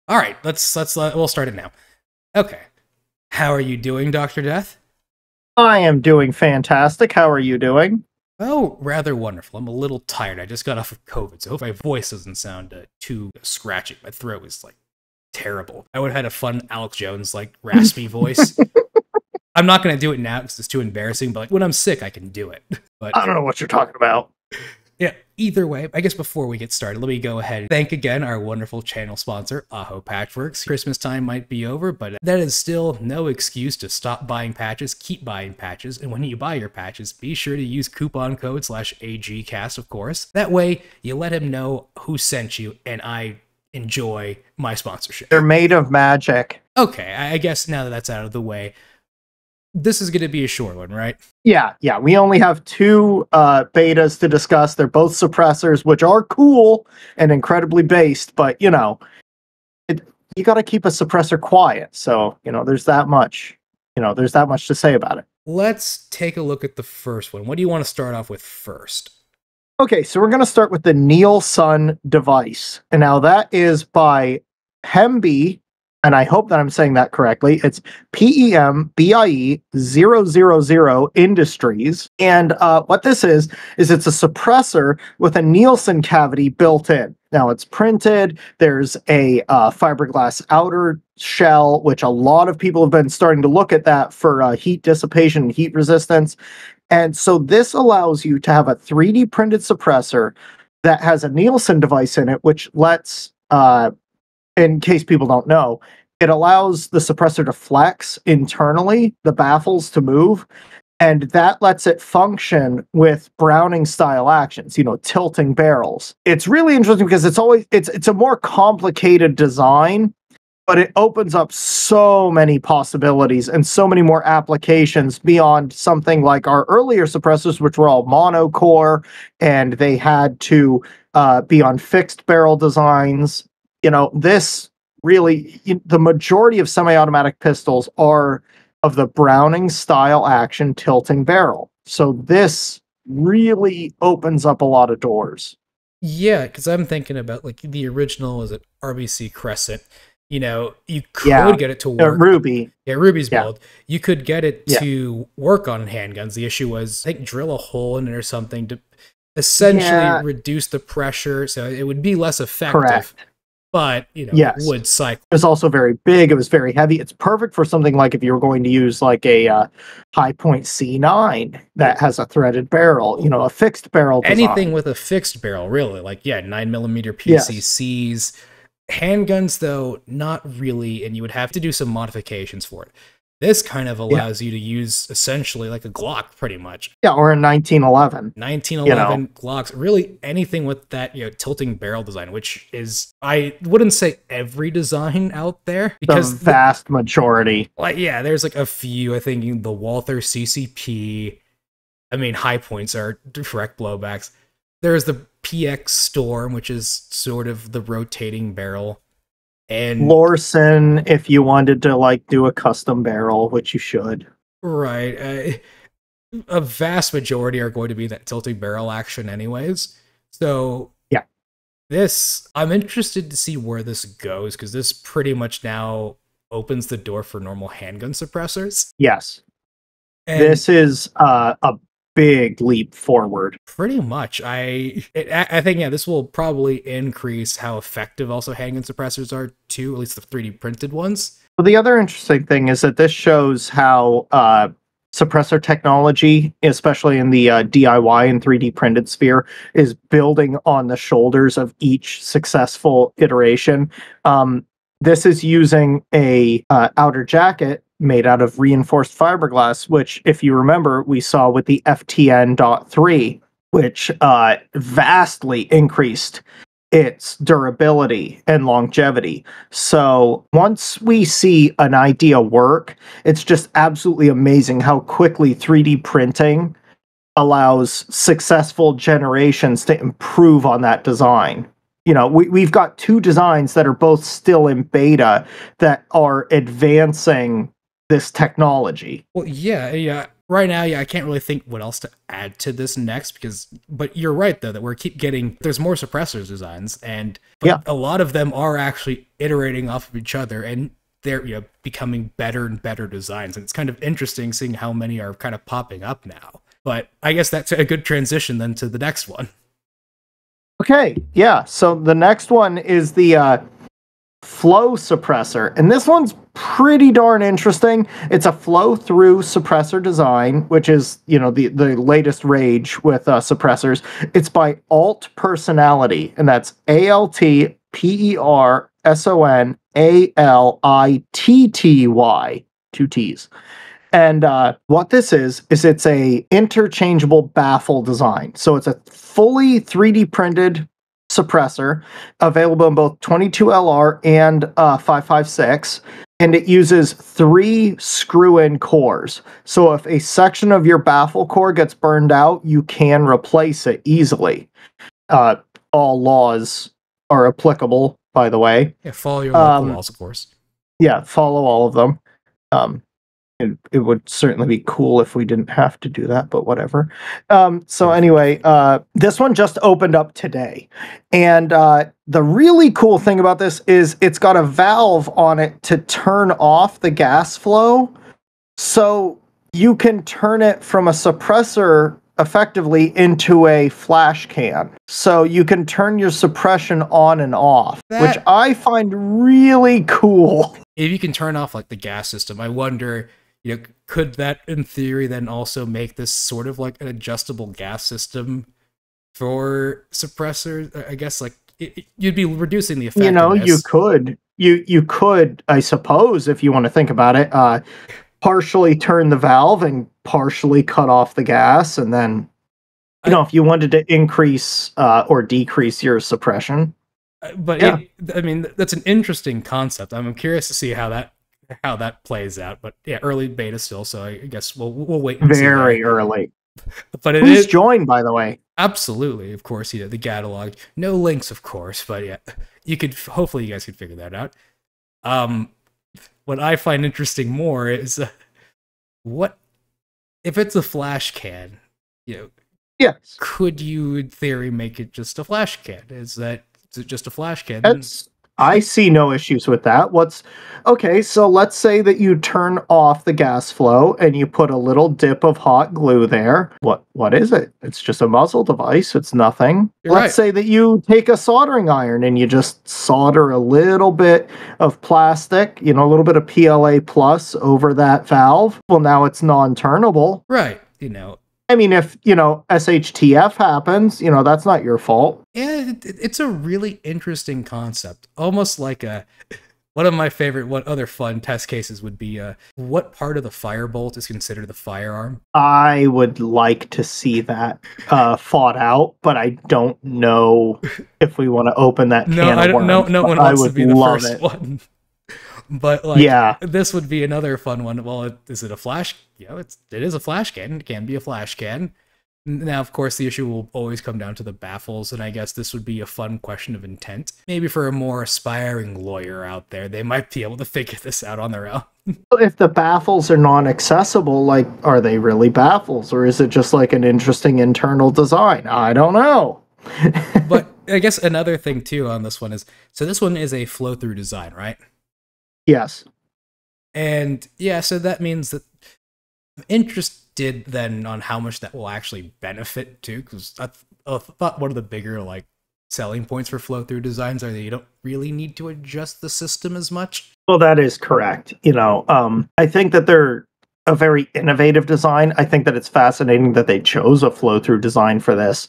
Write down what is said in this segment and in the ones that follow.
All right, we'll start it now. Okay. How are you doing, Dr. Death? I am doing fantastic. How are you doing? Oh, rather wonderful. I'm a little tired. I just got off of COVID, so I hope my voice doesn't sound too scratchy. My throat was like terrible. I would have had a fun Alex Jones like raspy voice. I'm not gonna do it now because it's too embarrassing. But like, when I'm sick, I can do it. But I don't know what you're talking about. yeah, either way, I guess before we get started, let me go ahead and thank again our wonderful channel sponsor, Aho Patchworks. Christmas time might be over, but that is still no excuse to stop buying patches, keep buying patches, and when you buy your patches, be sure to use coupon code /AGCast, of course. That way, you let him know who sent you, and I enjoy my sponsorship. They're made of magic. Okay, I guess now that that's out of the way, this is going to be a short one, right? Yeah. We only have two betas to discuss. They're both suppressors, which are cool and incredibly based, but, you got to keep a suppressor quiet. So, there's that much. There's that much to say about it. Let's take a look at the first one. What do you want to start off with first? Okay, so we're going to start with the Nielsen device. And now that is by Hemby, and I hope that I'm saying that correctly. It's PEMBIE000 Industries. And what this is it's a suppressor with a Nielsen cavity built in. Now it's printed. There's a fiberglass outer shell, which a lot of people have been starting to look at that for heat dissipation and heat resistance. And so this allows you to have a 3D printed suppressor that has a Nielsen device in it, which lets, in case people don't know, it allows the suppressor to flex internally, the baffles to move, and that lets it function with Browning style actions, tilting barrels. It's really interesting because it's a more complicated design, but it opens up so many possibilities and so many more applications beyond something like our earlier suppressors, which were all monocore, and they had to be on fixed barrel designs. This really, the majority of semi-automatic pistols are of the Browning style action tilting barrel. So this really opens up a lot of doors. Yeah, because I'm thinking about like the original, was it RBC Crescent? You could get it to work. Ruby. Yeah, Ruby's build. You could get it to work on handguns. The issue was, I think, drill a hole in it or something to essentially reduce the pressure, so it would be less effective. Correct. But, it would cycle. It was also very big. It was very heavy. It's perfect for something like if you were going to use like a High Point C9 that has a threaded barrel, a fixed barrel design. Anything with a fixed barrel, really. Like, 9mm PCCs. Yes. Handguns, though, not really, and you would have to do some modifications for it. This kind of allows you to use essentially like a Glock, pretty much. Yeah, or a 1911. 1911 Glocks, really anything with that tilting barrel design, which is, I wouldn't say every design out there, because the vast majority. There's like a few. I think the Walther CCP. I mean, High Points are direct blowbacks. There's the PX Storm, which is sort of the rotating barrel. And Lorson, if you wanted to do a custom barrel, which you should. Right. A vast majority are going to be that tilting barrel action anyways. So yeah, I'm interested to see where this goes, because this pretty much now opens the door for normal handgun suppressors. Yes. And this is a big leap forward. Pretty much. I think, this will probably increase how effective also handgun suppressors are too, at least the 3D printed ones. Well, the other interesting thing is that this shows how suppressor technology, especially in the DIY and 3D printed sphere, is building on the shoulders of each successful iteration. This is using a outer jacket made out of reinforced fiberglass, which, if you remember, we saw with the FTN.3, which vastly increased its durability and longevity. So once we see an idea work, it's just absolutely amazing how quickly 3D printing allows successful generations to improve on that design. We've got two designs that are both still in beta that are advancing this technology. Well, yeah. right now, yeah, I can't really think what else to add to this next but you're right though that we're keep getting there's more suppressors designs, and a lot of them are actually iterating off of each other, and they're becoming better and better designs, and it's kind of interesting seeing how many are kind of popping up now. But I guess that's a good transition then to the next one. Okay, yeah. So the next one is the flow suppressor, and this one's pretty darn interesting. It's a flow-through suppressor design, which is the latest rage with suppressors. It's by Alt Personalitty, and that's ALTPersonalitty, 2 T's. And what this is it's a interchangeable baffle design. So it's a fully 3D printed suppressor available in both 22LR and 556, and it uses 3 screw-in cores. So if a section of your baffle core gets burned out, you can replace it easily. All laws are applicable, by the way. Yeah, follow your local laws, of course. Yeah, follow all of them. It would certainly be cool if we didn't have to do that, but whatever. So anyway, this one just opened up today. And the really cool thing about this is it's got a valve on it to turn off the gas flow. So you can turn it from a suppressor effectively into a flash can. So you can turn your suppression on and off, which I find really cool. If you can turn off like the gas system, I wonder, could that in theory then also make this sort of like an adjustable gas system for suppressors? I guess like you'd be reducing the effectiveness. You could, I suppose, if you want to think about it, partially turn the valve and partially cut off the gas, and then if you wanted to increase or decrease your suppression. But yeah. I mean, that's an interesting concept. I'm curious to see how that plays out. But yeah, early beta still, so I guess we'll wait. And Very early. But who's joined, by the way? Absolutely, of course. The catalog. No links, of course, but yeah, hopefully you guys could figure that out. What I find interesting more is what if it's a flash can? Yes. Could you, in theory, make it just a flash can? Is it just a flash can? I see no issues with that. So let's say that you turn off the gas flow and you put a little dip of hot glue there. What is it? It's just a muzzle device. It's nothing. Let's say that you take a soldering iron and you just solder a little bit of plastic, a little bit of PLA plus over that valve. Well, now it's non-turnable. Right. I mean, if, SHTF happens, that's not your fault. Yeah, it's a really interesting concept. Almost like one of my favorite, what other fun test cases would be, what part of the firebolt is considered the firearm? I would like to see that fought out, but I don't know if we want to open that can of worms. No one wants to be the first one. But this would be another fun one. Well, is it a flash? It is a flash can. It can be a flash can. Now, of course, the issue will always come down to the baffles, and I guess this would be a fun question of intent. Maybe for a more aspiring lawyer out there, they might be able to figure this out on their own. If the baffles are non-accessible, are they really baffles, or is it just like an interesting internal design? I don't know. But I guess another thing too on this one is, so this one is a flow-through design, right? Yes. And yeah, so that means that I'm interested then on how much that will actually benefit too, because I thought one of the bigger selling points for flow-through designs are that you don't really need to adjust the system as much. Well, that is correct. I think that they're a very innovative design. I think that it's fascinating that they chose a flow-through design for this,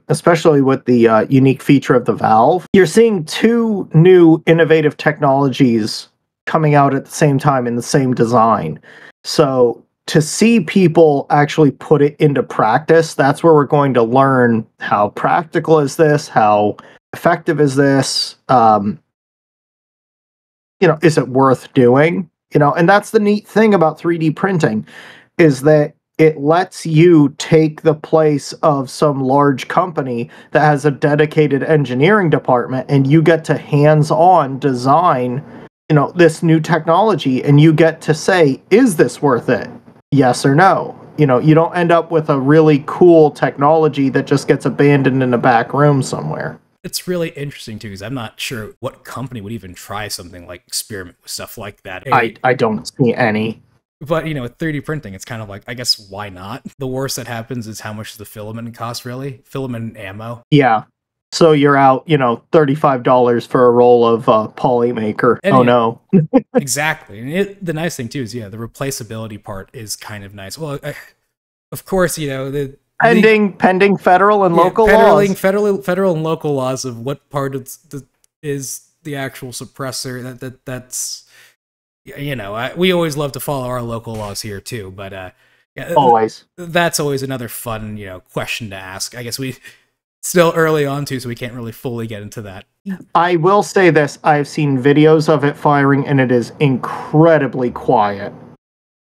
especially with the unique feature of the valve. You're seeing 2 new innovative technologies coming out at the same time in the same design. So to see people actually put it into practice, that's where we're going to learn how practical is this, how effective is this, is it worth doing? And that's the neat thing about 3D printing, is that it lets you take the place of some large company that has a dedicated engineering department, and you get to hands-on design this new technology, and you get to say, is this worth it? Yes or no? you know, you don't end up with a really cool technology that just gets abandoned in a back room somewhere. It's really interesting too, because I'm not sure what company would even try something like experiment with stuff like that. I don't see any. But, you know, with 3D printing, it's kind of like, I guess, why not? The worst that happens is how much the filament costs, really. Filament and ammo. Yeah. So you're out, you know, $35 for a roll of Polymaker. And, oh, yeah, no. Exactly. And the nice thing, too, is, yeah, the replaceability part is kind of nice. Well, of course, you know, pending federal and local laws. Federal and local laws of what part is the actual suppressor. That's, you know, we always love to follow our local laws here, too. But, yeah, always. That's always another fun, you know, question to ask. I guess we still early on too, so we can't really fully get into that. I will say this, I've seen videos of it firing and it is incredibly quiet.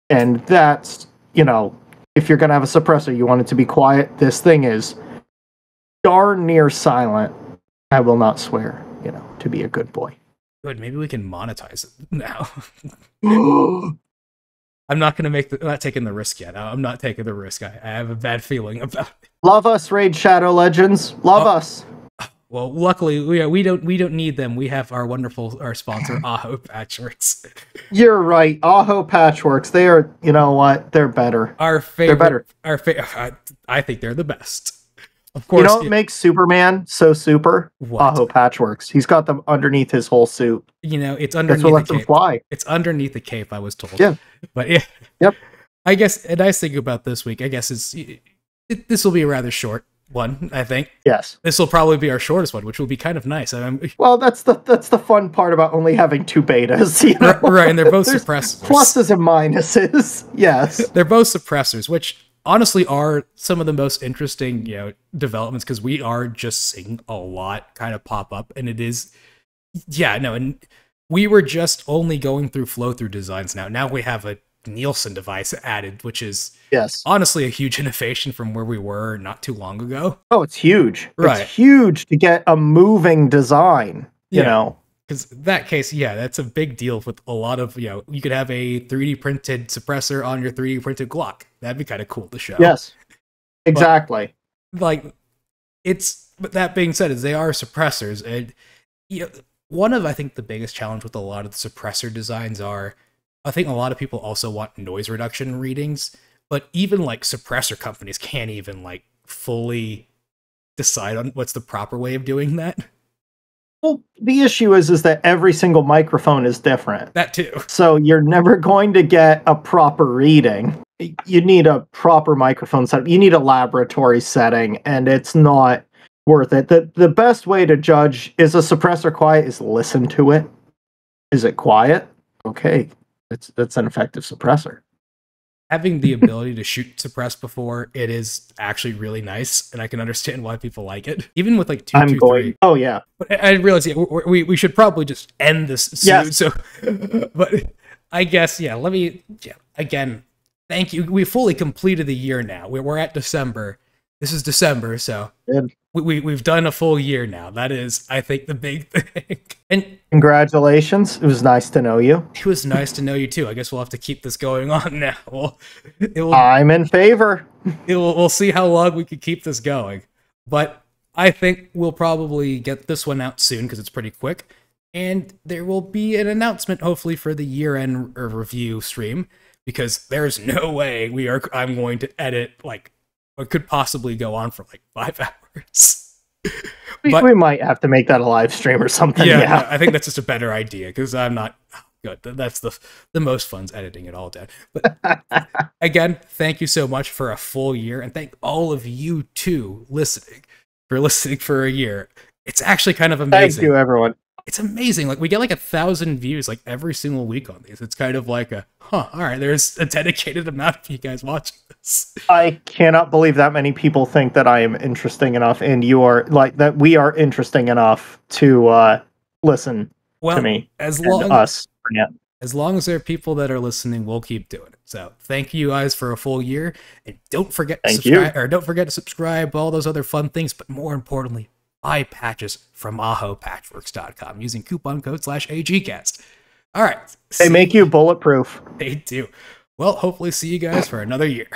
And that's, you know, if you're going to have a suppressor, you want it to be quiet. This thing is darn near silent. I will not swear, you know, to be a good boy. Good, maybe we can monetize it now. I'm not going to I'm not taking the risk yet. I'm not taking the risk. I have a bad feeling about it. Love us, Raid Shadow Legends. Love us. Well, luckily, we don't need them. We have our sponsor, Aho Patchworks. You're right. Aho Patchworks. They are, you know what? They're better. Our favorite. They're better. I think they're the best. Of course. You know what makes Superman so super? What? Aho Patchworks. He's got them underneath his whole suit. You know, it's underneath the cape. Him fly. It's underneath the cape, I was told. Yeah. But yeah. Yep. I guess a nice thing about this week, I guess, is this will be a rather short one, I think. Yes. This will probably be our shortest one, which will be kind of nice. Well, that's the fun part about only having 2 betas, you know? Right, and they're both suppressors. Pluses and minuses. Yes. They're both suppressors, which honestly are some of the most interesting, you know, developments, because we are just seeing a lot kind of pop up, and it is, yeah, no, and we were just only going through flow-through designs now. Now we have a Nielsen device added, which is honestly a huge innovation from where we were not too long ago. Oh, it's huge. Right. It's huge to get a moving design, you know. Because that case, yeah, that's a big deal with a lot of, you know, you could have a 3D printed suppressor on your 3D printed Glock. That'd be kind of cool to show. Yes, exactly. But that being said, is they are suppressors. And, you know, one of, I think, the biggest challenge with a lot of the suppressor designs are, I think a lot of people also want noise reduction readings, but even like suppressor companies can't even like fully decide on what's the proper way of doing that. Well, the issue is that every single microphone is different. That too. So you're never going to get a proper reading. You need a proper microphone setup. You need a laboratory setting, and it's not worth it. The best way to judge, is a suppressor quiet, is listen to it. Is it quiet? Okay. That's an effective suppressor. Having the ability to shoot suppress before, it is actually really nice, and I can understand why people like it. Even with like 223. Oh yeah. But I realize we should probably just end this soon. Yes. So, but I guess again, thank you. We fully completed the year now. We're at December. This is December, so we've done a full year now. That is, I think, the big thing. And congratulations. It was nice to know you. It was nice to know you too. I guess we'll have to keep this going on now. I'm in favor. We'll see how long we can keep this going. But I think we'll probably get this one out soon because it's pretty quick. And there will be an announcement, hopefully, for the year-end review stream, because there's no way I'm going to edit like what could possibly go on for like 5 hours. We might have to make that a live stream or something. Yeah, no, I think that's just a better idea, because I'm not good. That's the most fun's editing it all down. But again, thank you so much for a full year, and thank all of you too for listening for a year. It's actually kind of amazing. Thank you, everyone. It's amazing. Like, we get like 1,000 views like every single week on these. It's kind of like all right, there's a dedicated amount of you guys watching this. I cannot believe that many people think that I am interesting enough, and you are, like, that we are interesting enough to listen to me. As long as there are people that are listening, we'll keep doing it. So thank you guys for a full year, and don't forget to subscribe, all those other fun things, but more importantly, buy patches from ahopatchworks.com using coupon code /AGcast. All right. They make you bulletproof. They do. Well, hopefully see you guys for another year.